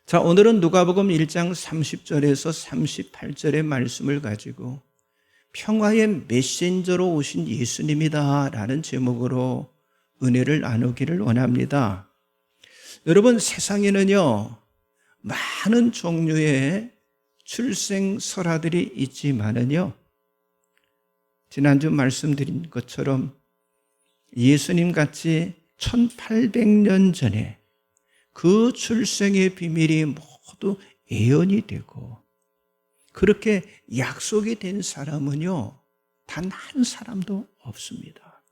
자, 오늘은 누가복음 1장 30절에서 38절의 말씀을 가지고 평화의 메신저로 오신 예수님이다 라는 제목으로 은혜를 나누기를 원합니다. 여러분, 세상에는요 많은 종류의 출생설화들이 있지만은요, 지난주 말씀드린 것처럼 예수님 같이 1800년 전에 그 출생의 비밀이 모두 예언이 되고 그렇게 약속이 된 사람은요 단 한 사람도 없습니다.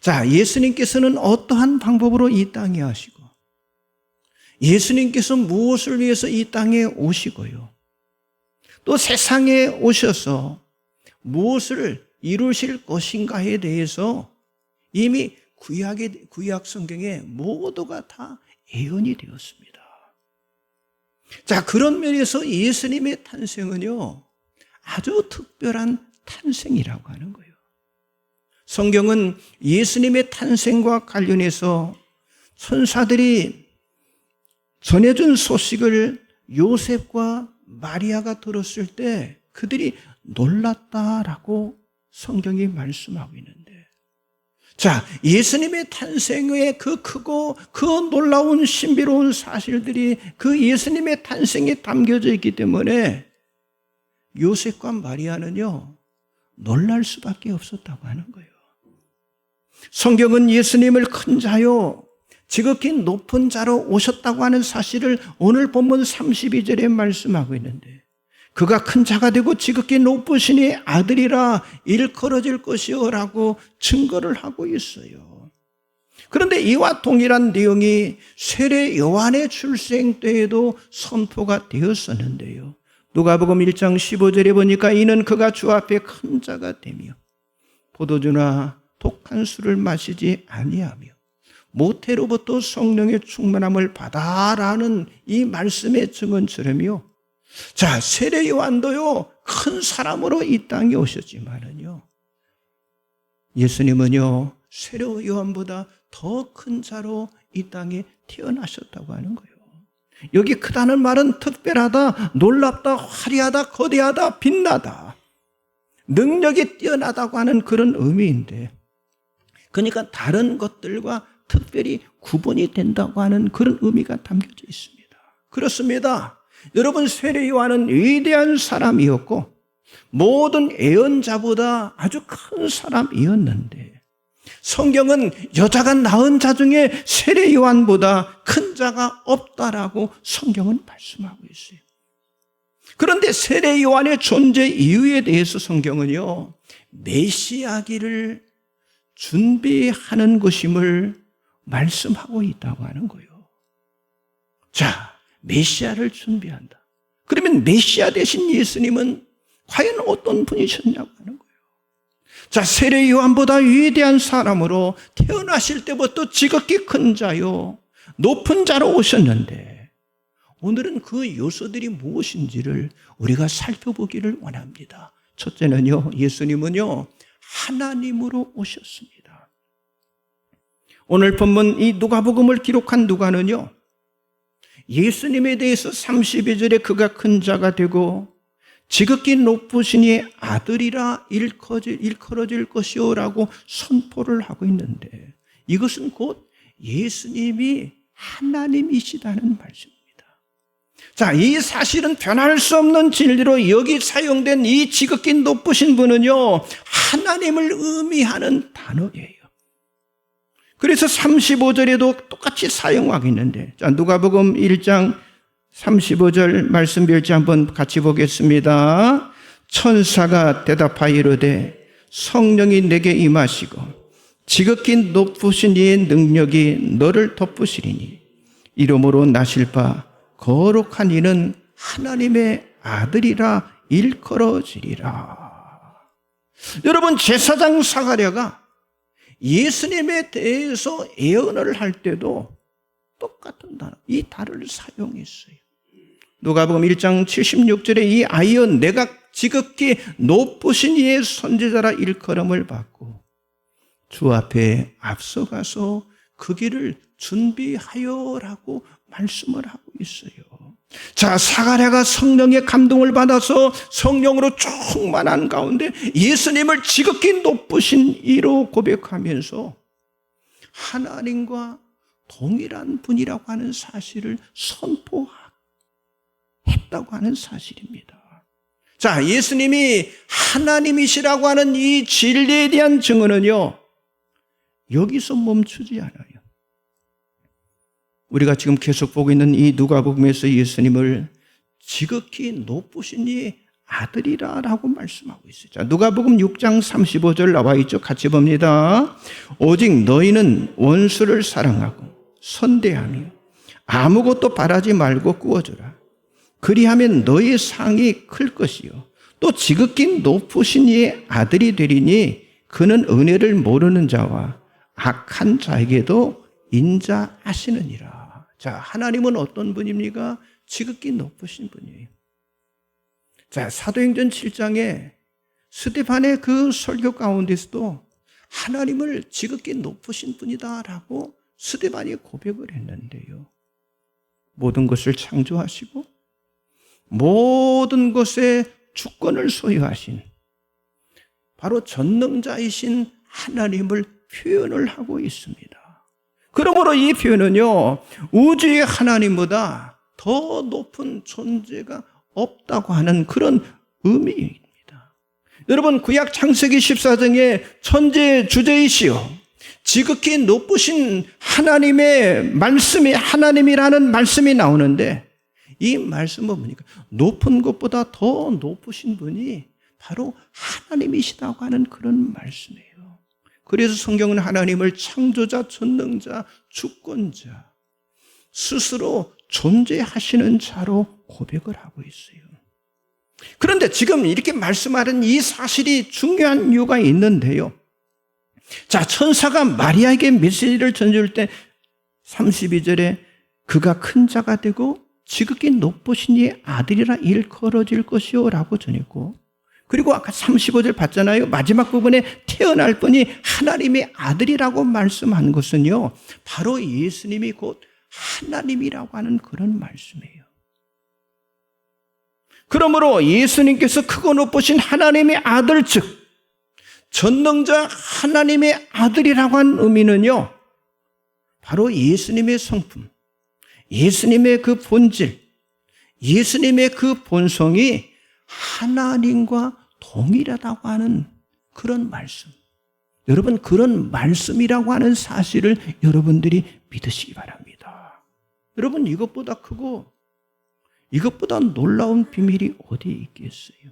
자, 예수님께서는 어떠한 방법으로 이 땅에 하시고 예수님께서 무엇을 위해서 이 땅에 오시고요, 또 세상에 오셔서 무엇을 이루실 것인가에 대해서 이미 구약 성경에 모두가 다 예언이 되었습니다. 자, 그런 면에서 예수님의 탄생은요 아주 특별한 탄생이라고 하는 거예요. 성경은 예수님의 탄생과 관련해서 천사들이 전해준 소식을 요셉과 마리아가 들었을 때 그들이 놀랐다라고 성경이 말씀하고 있는데, 자, 예수님의 탄생의 그 크고 그 놀라운 신비로운 사실들이 그 예수님의 탄생에 담겨져 있기 때문에 요셉과 마리아는요 놀랄 수밖에 없었다고 하는 거예요. 성경은 예수님을 큰 자요 지극히 높은 자로 오셨다고 하는 사실을 오늘 본문 32절에 말씀하고 있는데, 그가 큰 자가 되고 지극히 높으시니 아들이라 일컬어질 것이요 라고 증거를 하고 있어요. 그런데 이와 동일한 내용이 세례 요한의 출생 때에도 선포가 되었었는데요, 누가복음 1장 15절에 보니까 이는 그가 주 앞에 큰 자가 되며 포도주나 독한 술을 마시지 아니하며 모태로부터 성령의 충만함을 받아라는 이 말씀의 증언처럼요, 자, 세례 요한도요 큰 사람으로 이 땅에 오셨지만은요 예수님은요 세례 요한보다 더 큰 자로 이 땅에 태어나셨다고 하는 거예요. 여기 크다는 말은 특별하다, 놀랍다, 화려하다, 거대하다, 빛나다, 능력이 뛰어나다고 하는 그런 의미인데, 그러니까 다른 것들과 특별히 구분이 된다고 하는 그런 의미가 담겨져 있습니다. 그렇습니다. 여러분, 세례 요한은 위대한 사람이었고 모든 예언자보다 아주 큰 사람이었는데, 성경은 여자가 낳은 자 중에 세례 요한보다 큰 자가 없다라고 성경은 말씀하고 있어요. 그런데 세례 요한의 존재 이유에 대해서 성경은요 메시아기를 준비하는 것임을 말씀하고 있다고 하는 거예요. 자, 메시아를 준비한다. 그러면 메시아 대신 예수님은 과연 어떤 분이셨냐고 하는 거예요. 자, 세례 요한보다 위대한 사람으로 태어나실 때부터 지극히 큰 자요 높은 자로 오셨는데, 오늘은 그 요소들이 무엇인지를 우리가 살펴보기를 원합니다. 첫째는요, 예수님은요 하나님으로 오셨습니다. 오늘 본문 이 누가복음을 기록한 누가는요 예수님에 대해서 32절에 그가 큰 자가 되고 지극히 높으시니 아들이라 일컬어질 것이요 라고 선포를 하고 있는데, 이것은 곧 예수님이 하나님이시다는 말씀입니다. 자, 이 사실은 변할 수 없는 진리로 여기 사용된 이 지극히 높으신 분은요 하나님을 의미하는 단어예요. 그래서 35절에도 똑같이 사용하고 있는데, 자, 누가복음 1장 35절 말씀 별지 한번 같이 보겠습니다. 천사가 대답하여 이르되 성령이 내게 임하시고 지극히 높으신 이의 능력이 너를 덮으시리니 이러므로 나실 바 거룩한 이는 하나님의 아들이라 일컬어지리라. 여러분, 제사장 사가랴가 예수님에 대해서 예언을 할 때도 똑같은 단어, 이 단어를 사용했어요. 누가복음 1장 76절에 이 아이여 내가 지극히 높으신 이의 선지자라 일컬음을 받고 주 앞에 앞서가서 그 길을 준비하여라고 말씀을 하고 있어요. 자, 사가랴가 성령의 감동을 받아서 성령으로 충만한 가운데 예수님을 지극히 높으신 이로 고백하면서 하나님과 동일한 분이라고 하는 사실을 선포했다고 하는 사실입니다. 자, 예수님이 하나님이시라고 하는 이 진리에 대한 증언은요, 여기서 멈추지 않아요. 우리가 지금 계속 보고 있는 이 누가복음에서 예수님을 지극히 높으신 이 아들이라고 말씀하고 있어요. 자, 누가복음 6장 35절 나와 있죠. 같이 봅니다. 오직 너희는 원수를 사랑하고 선대하며 아무것도 바라지 말고 꾸어주라. 그리하면 너희 상이 클 것이요 또 지극히 높으신 이의 아들이 되리니 그는 은혜를 모르는 자와 악한 자에게도 인자하시느니라. 자, 하나님은 어떤 분입니까? 지극히 높으신 분이에요. 자, 사도행전 7장에 스데반의 그 설교 가운데서도 하나님을 지극히 높으신 분이다라고 스데반이 고백을 했는데요. 모든 것을 창조하시고 모든 것의 주권을 소유하신 바로 전능자이신 하나님을 표현을 하고 있습니다. 그러므로 이 표현은요, 우주의 하나님보다 더 높은 존재가 없다고 하는 그런 의미입니다. 여러분, 구약 창세기 14장에 천지의 주제이시요 지극히 높으신 하나님의 말씀이 하나님이라는 말씀이 나오는데 이 말씀은 뭡니까? 높은 것보다 더 높으신 분이 바로 하나님이시다고 하는 그런 말씀이에요. 그래서 성경은 하나님을 창조자, 전능자, 주권자, 스스로 존재하시는 자로 고백을 하고 있어요. 그런데 지금 이렇게 말씀하는 이 사실이 중요한 이유가 있는데요. 자, 천사가 마리아에게 메시지를 전해줄 때 32절에 그가 큰 자가 되고 지극히 높으신 이의 아들이라 일컬어질 것이요 라고 전했고, 그리고 아까 35절 봤잖아요. 마지막 부분에 태어날 분이 하나님의 아들이라고 말씀한 것은요, 바로 예수님이 곧 하나님이라고 하는 그런 말씀이에요. 그러므로 예수님께서 크고 높으신 하나님의 아들, 즉 전능자 하나님의 아들이라고 하는 의미는요, 바로 예수님의 성품, 예수님의 그 본질, 예수님의 그 본성이 하나님과 동일하다고 하는 그런 말씀. 여러분, 그런 말씀이라고 하는 사실을 여러분들이 믿으시기 바랍니다. 여러분, 이것보다 크고 이것보다 놀라운 비밀이 어디에 있겠어요?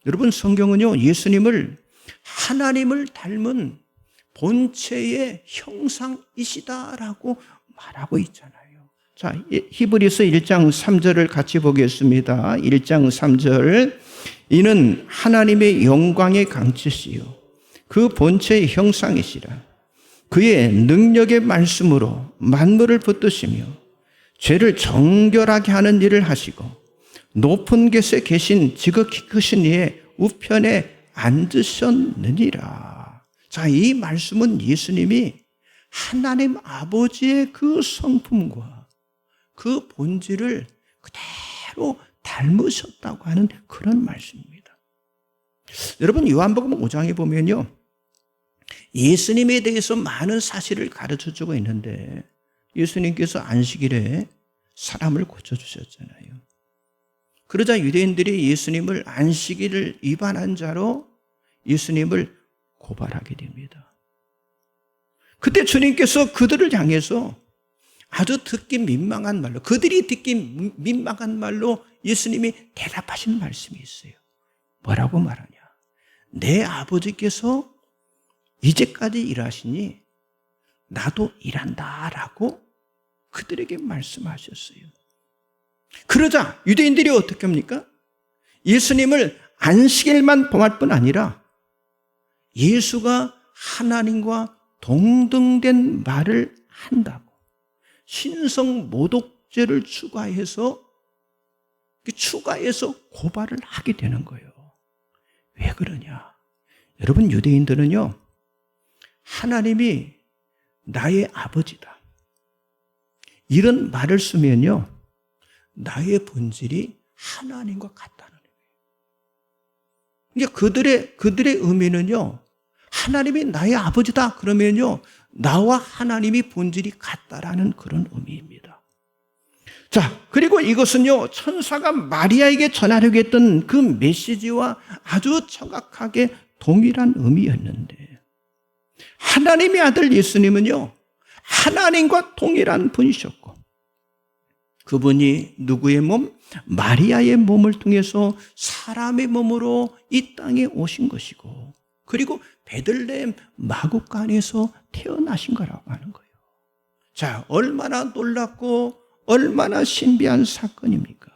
여러분, 성경은요, 예수님을 하나님을 닮은 본체의 형상이시다라고 말하고 있잖아요. 자, 히브리서 1장 3절을 같이 보겠습니다. 1장 3절. 이는 하나님의 영광의 강치시요 그 본체의 형상이시라. 그의 능력의 말씀으로 만물을 붙드시며 죄를 정결하게 하는 일을 하시고 높은 곳에 계신 지극히 크신 이의 우편에 앉으셨느니라. 자, 이 말씀은 예수님이 하나님 아버지의 그 성품과 그 본질을 그대로 닮으셨다고 하는 그런 말씀입니다. 여러분, 요한복음 5장에 보면요, 예수님에 대해서 많은 사실을 가르쳐주고 있는데 예수님께서 안식일에 사람을 고쳐주셨잖아요. 그러자 유대인들이 예수님을 안식일을 위반한 자로 예수님을 고발하게 됩니다. 그때 주님께서 그들을 향해서 아주 듣기 민망한 말로, 그들이 듣기 민망한 말로 예수님이 대답하신 말씀이 있어요. 뭐라고 말하냐? 내 아버지께서 이제까지 일하시니 나도 일한다라고 그들에게 말씀하셨어요. 그러자 유대인들이 어떻게 합니까? 예수님을 안식일만 범할 뿐 아니라 예수가 하나님과 동등된 말을 한다고 신성 모독죄를 추가해서 고발을 하게 되는 거예요. 왜 그러냐? 여러분, 유대인들은요, 하나님이 나의 아버지다, 이런 말을 쓰면요, 나의 본질이 하나님과 같다는 의미예요. 이제 그들의 의미는요, 하나님이 나의 아버지다 그러면요, 나와 하나님이 본질이 같다라는 그런 의미입니다. 자, 그리고 이것은요, 천사가 마리아에게 전하려고 했던 그 메시지와 아주 정확하게 동일한 의미였는데, 하나님의 아들 예수님은요, 하나님과 동일한 분이셨고, 그분이 누구의 몸? 마리아의 몸을 통해서 사람의 몸으로 이 땅에 오신 것이고, 그리고 베들레헴 마구간에서 태어나신 거라고 하는 거예요. 자, 얼마나 놀랍고 얼마나 신비한 사건입니까?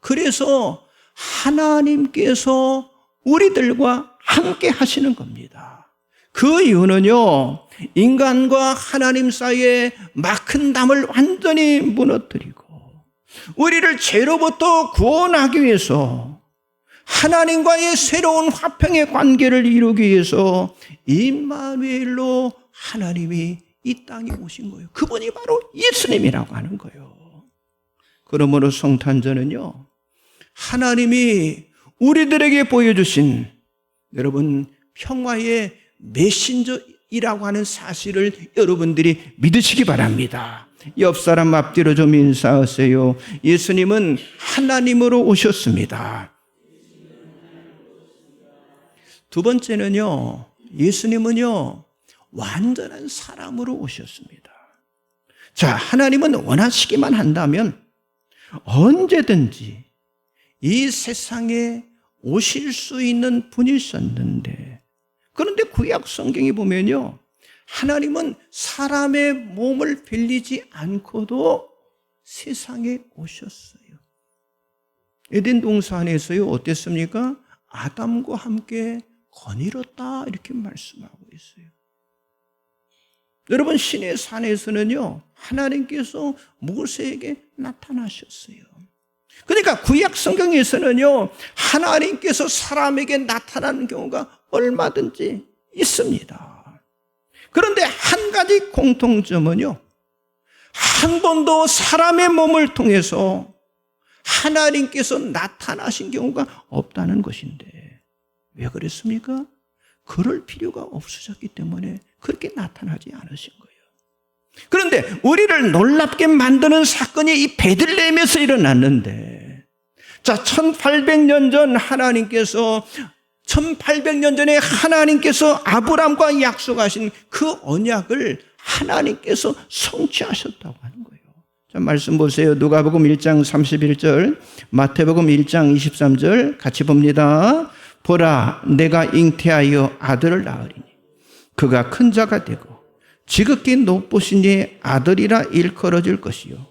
그래서 하나님께서 우리들과 함께 하시는 겁니다. 그 이유는요, 인간과 하나님 사이에 막힌 담을 완전히 무너뜨리고 우리를 죄로부터 구원하기 위해서, 하나님과의 새로운 화평의 관계를 이루기 위해서 임마누엘로 하나님이 이 땅에 오신 거예요. 그분이 바로 예수님이라고 하는 거예요. 그러므로 성탄절은요, 하나님이 우리들에게 보여주신, 여러분, 평화의 메신저이라고 하는 사실을 여러분들이 믿으시기 바랍니다. 옆 사람 앞뒤로 좀 인사하세요. 예수님은 하나님으로 오셨습니다. 두 번째는요, 예수님은요, 완전한 사람으로 오셨습니다. 자, 하나님은 원하시기만 한다면 언제든지 이 세상에 오실 수 있는 분이셨는데, 그런데 구약 성경에 보면요, 하나님은 사람의 몸을 빌리지 않고도 세상에 오셨어요. 에덴 동산에서요, 어땠습니까? 아담과 함께 거닐었다 이렇게 말씀하고 있어요. 여러분, 시내 산에서는요, 하나님께서 모세에게 나타나셨어요. 그러니까 구약 성경에서는요, 하나님께서 사람에게 나타나는 경우가 얼마든지 있습니다. 그런데 한 가지 공통점은요, 한 번도 사람의 몸을 통해서 하나님께서 나타나신 경우가 없다는 것인데, 왜 그랬습니까? 그럴 필요가 없으셨기 때문에 그렇게 나타나지 않으신 거예요. 그런데 우리를 놀랍게 만드는 사건이 이 베들레헴에서 일어났는데, 자, 1800년 전 하나님께서 1800년 전에 하나님께서 아브라함과 약속하신 그 언약을 하나님께서 성취하셨다고 하는 거예요. 자, 말씀 보세요. 누가복음 1장 31절, 마태복음 1장 23절 같이 봅니다. 보라, 내가 잉태하여 아들을 낳으리니 그가 큰 자가 되고 지극히 높으신 이의 아들이라 일컬어질 것이요,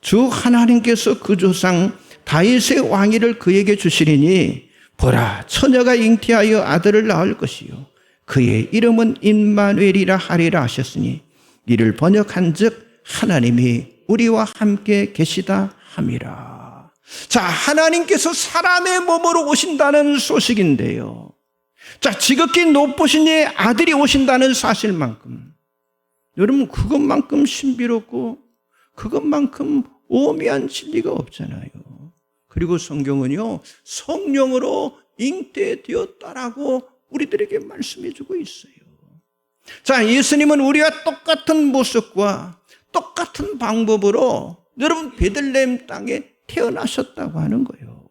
주 하나님께서 그 조상 다윗의 왕위를 그에게 주시리니 보라, 처녀가 잉태하여 아들을 낳을 것이요, 그의 이름은 임마누엘이라 하리라 하셨으니 이를 번역한즉 하나님이 우리와 함께 계시다 함이라. 자, 하나님께서 사람의 몸으로 오신다는 소식인데요, 자, 지극히 높으신 이의 아들이 오신다는 사실만큼, 여러분, 그것만큼 신비롭고 그것만큼 오묘한 진리가 없잖아요. 그리고 성경은요, 성령으로 잉태되었다라고 우리들에게 말씀해주고 있어요. 자, 예수님은 우리와 똑같은 모습과 똑같은 방법으로 여러분 베들레헴 땅에 태어나셨다고 하는 거예요.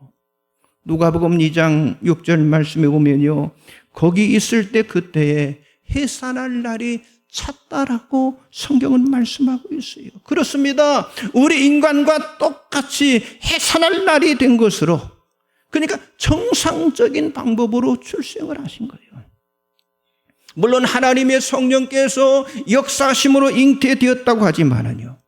누가복음 2장 6절 말씀에 보면요, 거기 있을 때 그때에 해산할 날이 찼다라고 성경은 말씀하고 있어요. 그렇습니다. 우리 인간과 똑같이 해산할 날이 된 것으로, 그러니까 정상적인 방법으로 출생을 하신 거예요. 물론 하나님의 성령께서 역사하심으로 잉태되었다고 하지만은요,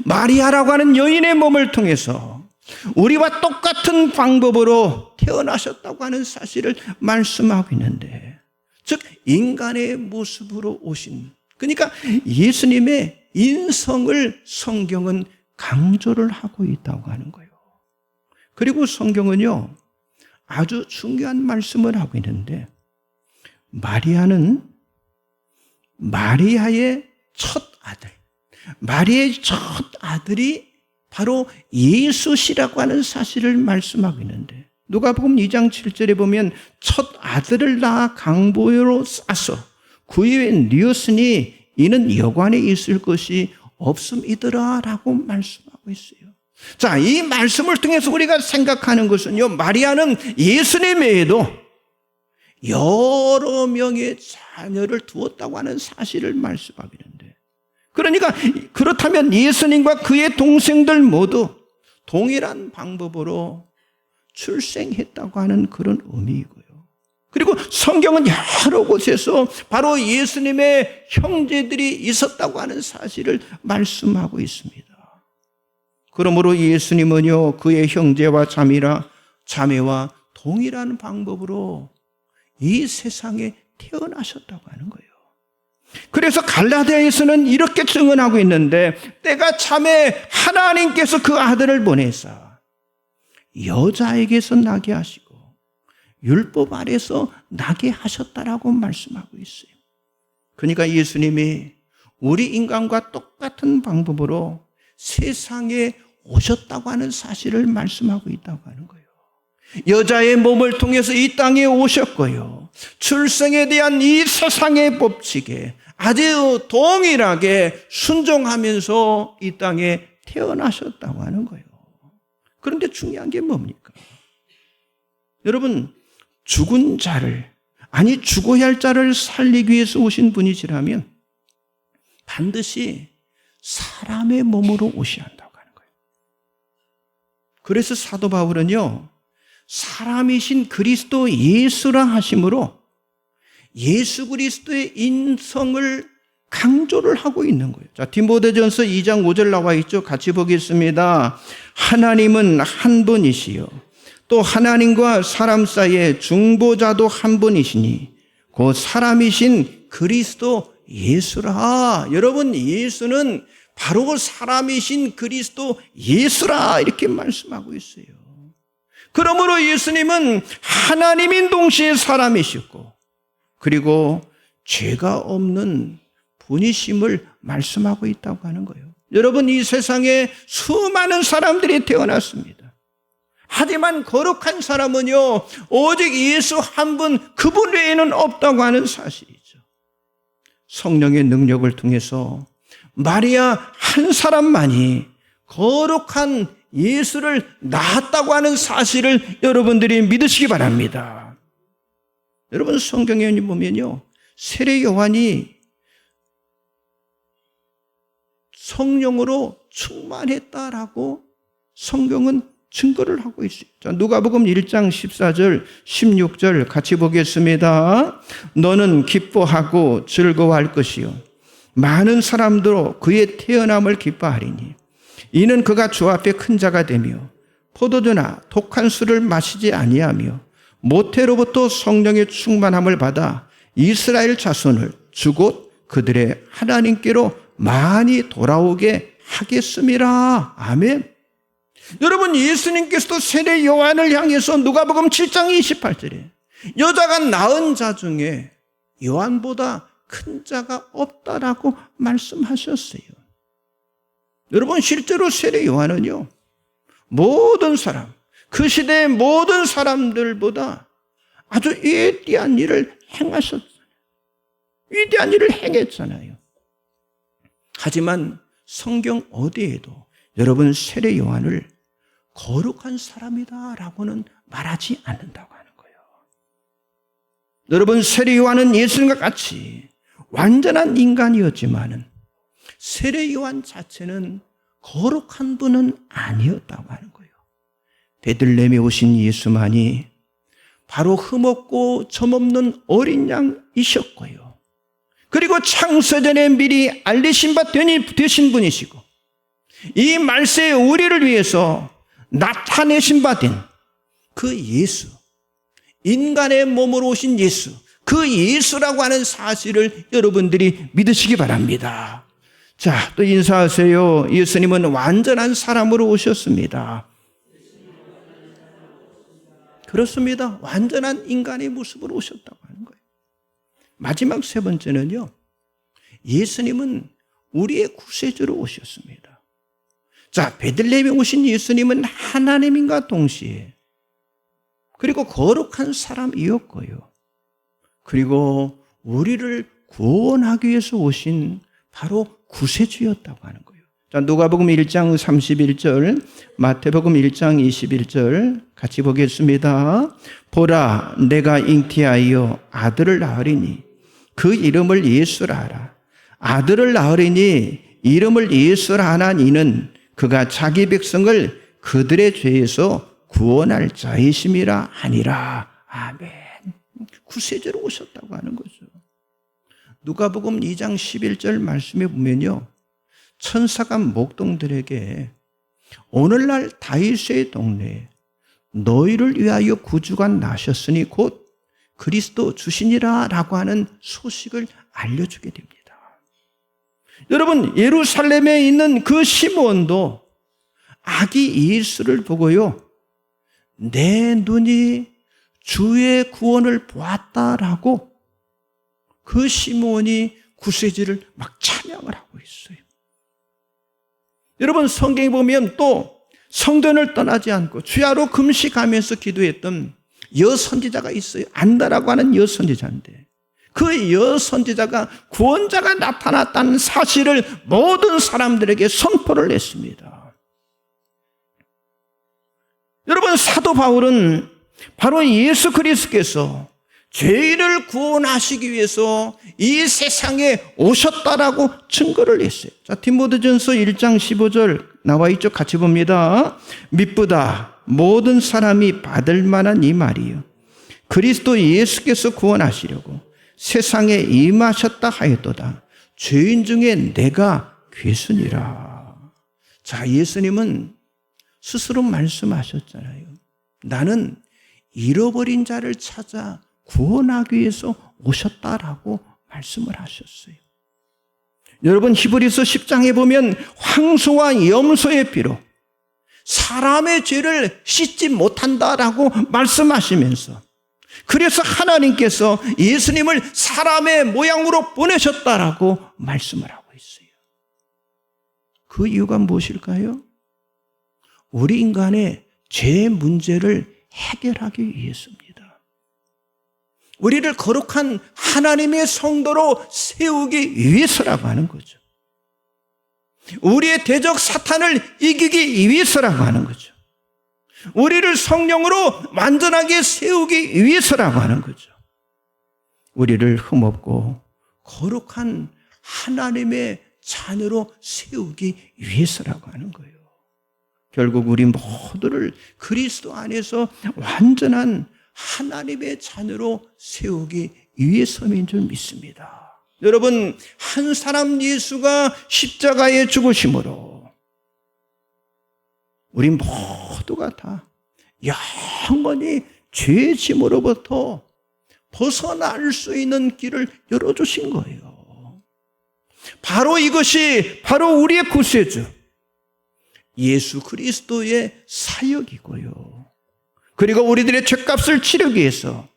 마리아라고 하는 여인의 몸을 통해서 우리와 똑같은 방법으로 태어나셨다고 하는 사실을 말씀하고 있는데, 즉 인간의 모습으로 오신, 그러니까 예수님의 인성을 성경은 강조를 하고 있다고 하는 거예요. 그리고 성경은요, 아주 중요한 말씀을 하고 있는데, 마리아는 마리아의 첫 아들, 마리아의 첫 아들이 바로 예수시라고 하는 사실을 말씀하고 있는데, 누가복음 2장 7절에 보면 첫 아들을 낳아 강보로 싸서 그 위에 뉘었으니 이는 여관에 있을 것이 없음이더라 라고 말씀하고 있어요. 자, 이 말씀을 통해서 우리가 생각하는 것은요, 마리아는 예수님 외에도 여러 명의 자녀를 두었다고 하는 사실을 말씀하고 있는데, 그러니까 그렇다면 예수님과 그의 동생들 모두 동일한 방법으로 출생했다고 하는 그런 의미이고요. 그리고 성경은 여러 곳에서 바로 예수님의 형제들이 있었다고 하는 사실을 말씀하고 있습니다. 그러므로 예수님은요, 그의 형제와 자매와 동일한 방법으로 이 세상에 태어나셨다고 하는 거예요. 그래서 갈라디아에서는 이렇게 증언하고 있는데, 때가 참에 하나님께서 그 아들을 보내사 여자에게서 나게 하시고 율법 아래서 나게 하셨다라고 말씀하고 있어요. 그러니까 예수님이 우리 인간과 똑같은 방법으로 세상에 오셨다고 하는 사실을 말씀하고 있다고 하는 거예요. 여자의 몸을 통해서 이 땅에 오셨고요, 출생에 대한 이 세상의 법칙에 아주 동일하게 순종하면서 이 땅에 태어나셨다고 하는 거예요. 그런데 중요한 게 뭡니까? 여러분, 죽은 자를, 아니 죽어야 할 자를 살리기 위해서 오신 분이시라면 반드시 사람의 몸으로 오셔야 한다고 하는 거예요. 그래서 사도 바울은요, 사람이신 그리스도 예수라 하심으로 예수 그리스도의 인성을 강조를 하고 있는 거예요. 자, 디모데전서 2장 5절 나와 있죠. 같이 보겠습니다. 하나님은 한 분이시요 또 하나님과 사람 사이에 중보자도 한 분이시니 그 사람이신 그리스도 예수라. 여러분, 예수는 바로 사람이신 그리스도 예수라, 이렇게 말씀하고 있어요. 그러므로 예수님은 하나님인 동시에 사람이셨고, 그리고 죄가 없는 분이심을 말씀하고 있다고 하는 거예요. 여러분, 이 세상에 수많은 사람들이 태어났습니다. 하지만 거룩한 사람은요, 오직 예수 한 분, 그분 외에는 없다고 하는 사실이죠. 성령의 능력을 통해서 마리아 한 사람만이 거룩한 예수를 낳았다고 하는 사실을 여러분들이 믿으시기 바랍니다. 여러분, 성경에 보면요, 세례 요한이 성령으로 충만했다라고 성경은 증거를 하고 있어요. 자, 누가복음 1장 14절 16절 같이 보겠습니다. 너는 기뻐하고 즐거워할 것이요 많은 사람들로 그의 태어남을 기뻐하리니 이는 그가 주 앞에 큰 자가 되며 포도주나 독한 술을 마시지 아니하며 모태로부터 성령의 충만함을 받아 이스라엘 자손을 주곧 그들의 하나님께로 많이 돌아오게 하겠음이라. 아멘. 여러분, 예수님께서도 세례 요한을 향해서 누가복음 7장 28절에 여자가 낳은 자 중에 요한보다 큰 자가 없다라고 말씀하셨어요. 여러분, 실제로 세례 요한은요, 모든 사람, 그 시대의 모든 사람들보다 아주 위대한 일을 행하셨어요. 위대한 일을 행했잖아요. 하지만 성경 어디에도 여러분, 세례 요한을 거룩한 사람이다라고는 말하지 않는다고 하는 거예요. 여러분, 세례 요한은 예수님과 같이 완전한 인간이었지만은 세례 요한 자체는 거룩한 분은 아니었다고 하는 거예요. 베들레헴에 오신 예수만이 바로 흠없고 점없는 어린 양이셨고요, 그리고 창세전에 미리 알리신 바 되신 분이시고, 이 말세에 우리를 위해서 나타내신 바 된 그 예수, 인간의 몸으로 오신 예수, 그 예수라고 하는 사실을 여러분들이 믿으시기 바랍니다. 자, 또 인사하세요. 예수님은 완전한 사람으로 오셨습니다. 그렇습니다. 완전한 인간의 모습으로 오셨다고 하는 거예요. 마지막 세 번째는요, 예수님은 우리의 구세주로 오셨습니다. 자, 베들레헴에 오신 예수님은 하나님인가 동시에 그리고 거룩한 사람이었고요. 그리고 우리를 구원하기 위해서 오신 바로 구세주였다고 하는 거예요. 자, 누가복음 1장 31절, 마태복음 1장 21절 같이 보겠습니다. 보라, 내가 잉태하여 아들을 낳으리니 그 이름을 예수라 하라. 아들을 낳으리니 이름을 예수라 하나 이는 그가 자기 백성을 그들의 죄에서 구원할 자이심이라 하니라. 아멘. 구세주로 오셨다고 하는 거죠. 누가복음 2장 11절 말씀에 보면요, 천사가 목동들에게 오늘날 다윗의 동네에 너희를 위하여 구주가 나셨으니 곧 그리스도 주시니라 라고 하는 소식을 알려주게 됩니다. 여러분, 예루살렘에 있는 그 시므온도 아기 예수를 보고요, 내 눈이 주의 구원을 보았다라고 그 시므온이 구세주를 막 찬양을 하고 있어요. 여러분, 성경에 보면 또 성전을 떠나지 않고 주야로 금식하면서 기도했던 여선지자가 있어요. 안다라고 하는 여선지자인데 그 여선지자가 구원자가 나타났다는 사실을 모든 사람들에게 선포를 했습니다. 여러분, 사도 바울은 바로 예수 그리스도께서 죄인을 구원하시기 위해서 이 세상에 오셨다라고 증거를 했어요. 자, 디모데전서 1장 15절 나와 있죠. 같이 봅니다. mit보다 모든 사람이 받을 만한 이 말이요, 그리스도 예수께서 구원하시려고 세상에 임하셨다 하였도다. 죄인 중에 내가 괴순이라. 자, 예수님은 스스로 말씀하셨잖아요. 나는 잃어버린 자를 찾아 구원하기 위해서 오셨다라고 말씀을 하셨어요. 여러분, 히브리서 10장에 보면 황소와 염소의 피로 사람의 죄를 씻지 못한다라고 말씀하시면서, 그래서 하나님께서 예수님을 사람의 모양으로 보내셨다라고 말씀을 하고 있어요. 그 이유가 무엇일까요? 우리 인간의 죄 문제를 해결하기 위해서입니다. 우리를 거룩한 하나님의 성도로 세우기 위해서라고 하는 거죠. 우리의 대적 사탄을 이기기 위해서라고 하는 거죠. 우리를 성령으로 완전하게 세우기 위해서라고 하는 거죠. 우리를 흠없고 거룩한 하나님의 자녀로 세우기 위해서라고 하는 거예요. 결국 우리 모두를 그리스도 안에서 완전한 하나님의 자녀로 세우기 위해서인 줄 믿습니다. 여러분, 한 사람 예수가 십자가에 죽으심으로 우리 모두가 다 영원히 죄의 짐으로부터 벗어날 수 있는 길을 열어주신 거예요. 바로 이것이 바로 우리의 구세주 예수 그리스도의 사역이고요. 그리고 우리들의 죄값을 치르기 위해서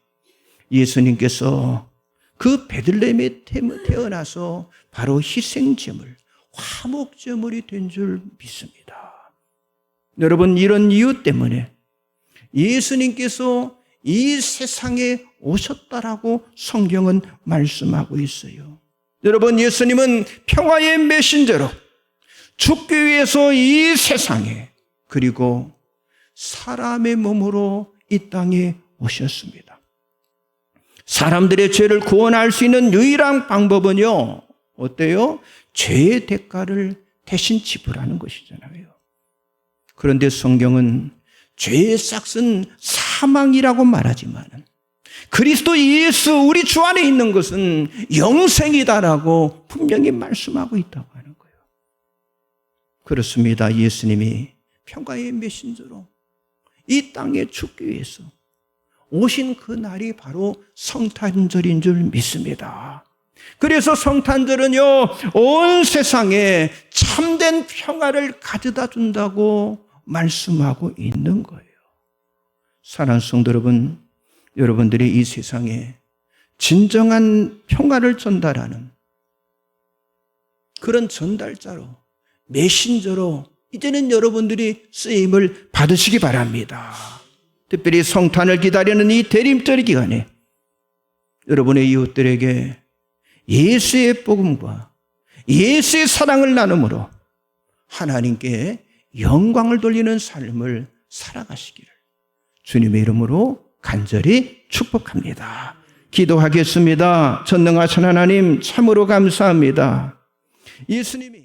예수님께서 그 베들레헴에 태어나서 바로 희생제물, 화목제물이 된 줄 믿습니다. 여러분, 이런 이유 때문에 예수님께서 이 세상에 오셨다라고 성경은 말씀하고 있어요. 여러분, 예수님은 평화의 메신저로 죽기 위해서 이 세상에, 그리고 사람의 몸으로 이 땅에 오셨습니다. 사람들의 죄를 구원할 수 있는 유일한 방법은요, 어때요? 죄의 대가를 대신 지불하는 것이잖아요. 그런데 성경은 죄의 싹은 사망이라고 말하지만 그리스도 예수 우리 주 안에 있는 것은 영생이다라고 분명히 말씀하고 있다고 하는 거예요. 그렇습니다. 예수님이 평화의 메신저로 이 땅에 죽기 위해서 오신 그 날이 바로 성탄절인 줄 믿습니다. 그래서 성탄절은요, 온 세상에 참된 평화를 가져다 준다고 말씀하고 있는 거예요. 사랑하는 성도 여러분, 여러분들이 이 세상에 진정한 평화를 전달하는 그런 전달자로, 메신저로 이제는 여러분들이 쓰임을 받으시기 바랍니다. 특별히 성탄을 기다리는 이 대림절 기간에 여러분의 이웃들에게 예수의 복음과 예수의 사랑을 나눔으로 하나님께 영광을 돌리는 삶을 살아가시기를 주님의 이름으로 간절히 축복합니다. 기도하겠습니다. 전능하신 하나님, 참으로 감사합니다. 예수님이